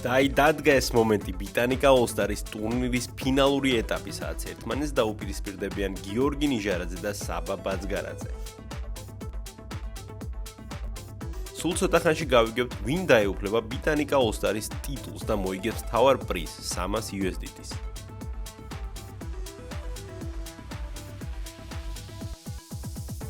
და აი დადგა ეს მომენტი ბიტანიკა All-Stars ტურნირის ფინალური ეტაპის, სადაც ერთმანეთს დაუპირისპირდებიან გიორგი ნიჟარაძე და საბა ბაცგარაძე. სულ ცოტა ხანში გავიგებთ, ვინ დაეუფლება ბიტანიკა All-Stars ტიტულს და მოიგებს მთავარ პრიზს 300 USDT-ს.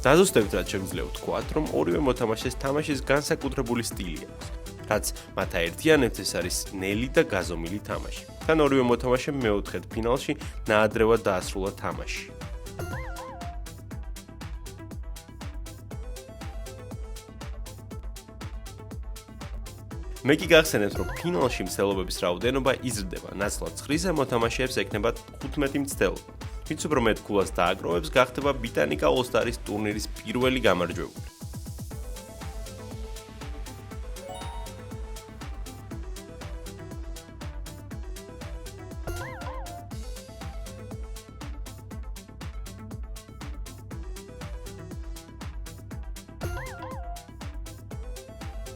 დაზუსტებით რაც შეგვიძლია ვთქვათ, რომ ორივე მოთამაშეს თამაშის განსაკუთრებული სტილი აქვს. რაც მათ აერთიანებს, ეს არის ნელი და გაზომილი თამაში. თან ორივე მოთამაშემ მეოთხედ ფინალში ნაადრევად დაასრულა თამაში. მე კი გახსენებთ, რომ ფინალში მცდელობების რაოდენობა იზრდება. ნაცვლად 9-ზე მოთამაშეებს ექნებათ 15 მცდელობა. ვინც უფრო მეტ ქულას დააგროვებს, გახდება ბიტანიკა All-Stars ტურნირის პირველი გამარჯვებული.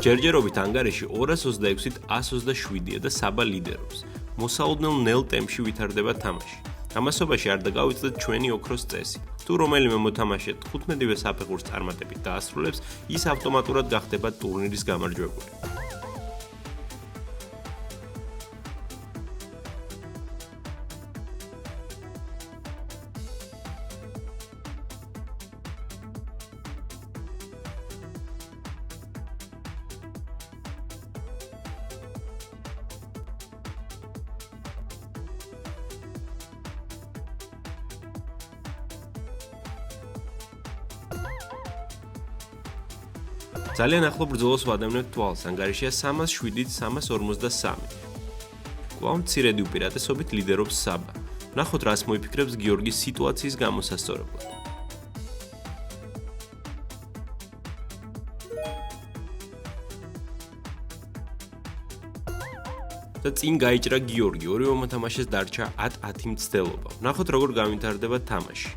ჯერჯერობით ანგარიში 226-ით 127-ია და საბა ლიდერობს. მოსაუდნელ ნელ ტემპში ვითარდება თამაში. ამასობაში არ დაგავიწყდეთ ჩვენი ოქროს წესი. თუ რომელიმე მოთამაშე 15-ვე საფეხურს წარმატებით დაასრულებს, ის ავტომატურად გახდება ტურნირის გამარჯვებული. ძალიან ახლო ბრძოლას ვადევნებთ თვალს, ანგარიშია 307-ით 353. კვლავ მცირედი უპირატესობით ლიდერობს საბა. ნახოთ, რას მოიფიქრებს გიორგის სიტუაციის გამოსასწორებლად. და წინ გაიჭრა გიორგი, ორივე მოთამაშეს დარჩა 10 მცდელობა. ნახოთ, როგორ გავითარდება თამაში.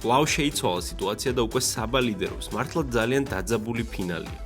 კვლავ შეიცვალა სიტუაცია და უკვე საბა ლიდერობს. მართლა ძალიან დაძაბული ფინალია.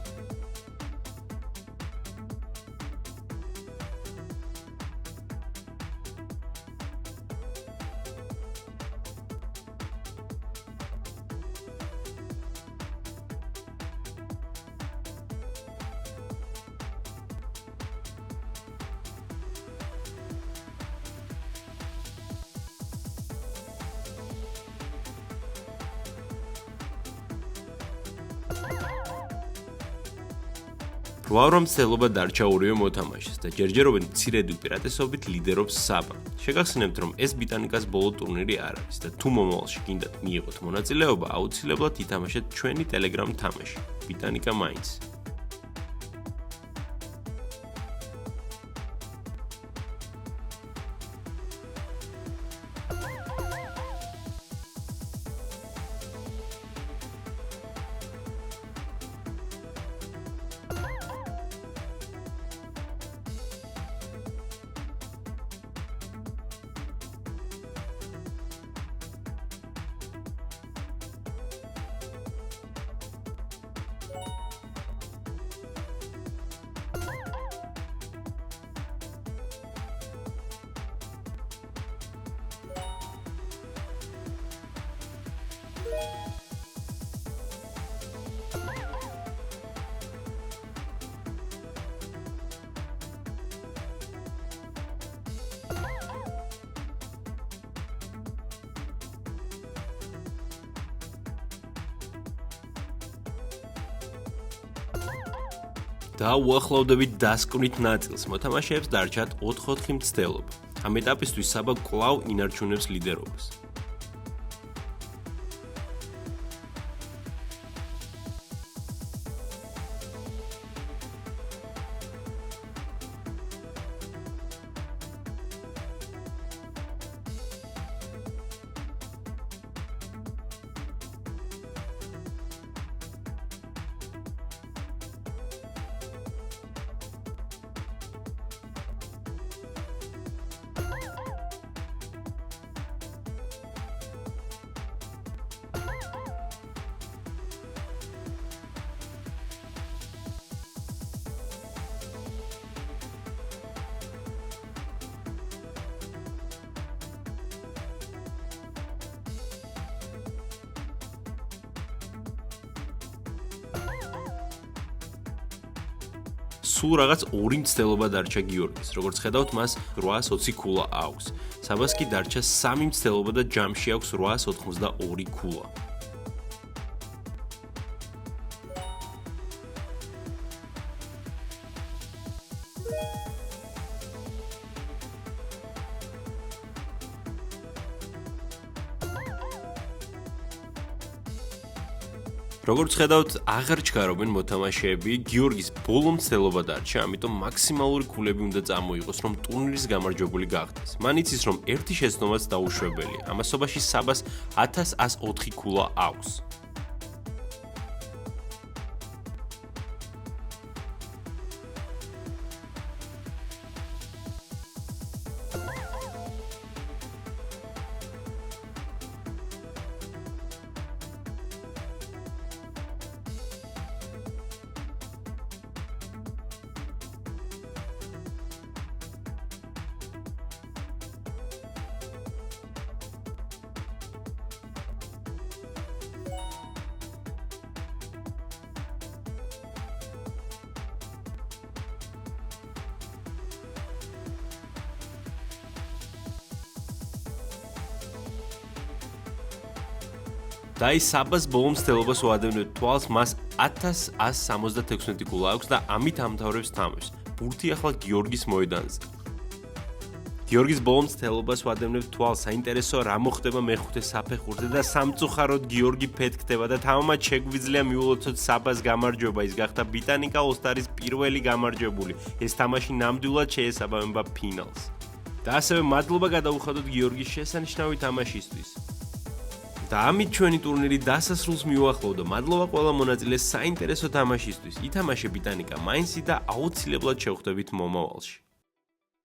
რვა მცდელობა დარჩა ორივე მოთამაშეს და ჯერჯერობით მცირედი უპირატესობით ლიდერობს საბა. შეგახსენებთ, რომ ეს ბიტანიკას ბოლო ტურნირი არ არის და თუ მომავალში გინდათ მიიღოთ მონაწილეობა, აუცილებლად ითამაშეთ ჩვენი Telegram თამაში. ბიტანიკა მაინც. და უახლოვდებით დასკვნით ნაწილს. მოთამაშეებს დარჩათ 4-4 მცდელობა. ამ ეტაპისთვის საბა კვლავ ინარჩუნებს ლიდერობას. სულ რაღაც 2 მცდელობა დარჩა გიორგის. როგორც ხედავთ, მას 820 ქულა აქვს. საბას კი დარჩა 3 მცდელობა და ჯამში აქვს 882 ქულა. როგორც ხედავთ, აღარ ჩქარობენ მოთამაშეები, გიორგის ბოლო მცდელობა დარჩა, ამიტომ მაქსიმალური ქულები უნდა წამოიღოს, რომ ტურნირის გამარჯვებული გახდეს. მან იცის, რომ ერთი შეცდომაც დაუშვებელია. ამასობაში საბას 1104 ქულა აქვს. და ის საბას ბოლო მცდელობას უადევნებთ თვალს, მას 1176 ქულა აქვს და ამით ამთავრებს თამაშს. ბურთი ახლა გიორგის მოედანზე. გიორგის ბოლო მცდელობას უადევნებთ თვალს, საინტერესოა რა მოხდება მეხუთე საფეხურზე და სამწუხაროდ გიორგი ფეთქდება და თამამად შეგვიძლია მიულოცოთ საბას გამარჯვება, ის გახდა ბიტანიკა ოლსტარის პირველი გამარჯვებული. ეს თამაში ნამდვილად შეესაბამება ფინალს. და ასევე მადლობა გადაუხადოთ გიორგის შესანიშნავი თამაშისთვის. და ამით ჩვენი ტურნირი დასასრულს მიუახლოვდა. მადლობა ყველა მონაწილეს საინტერესო თამაშისთვის. ითამაშე ბიტანიკა მაინსი და აუცილებლად შევხვდებით მომავალში.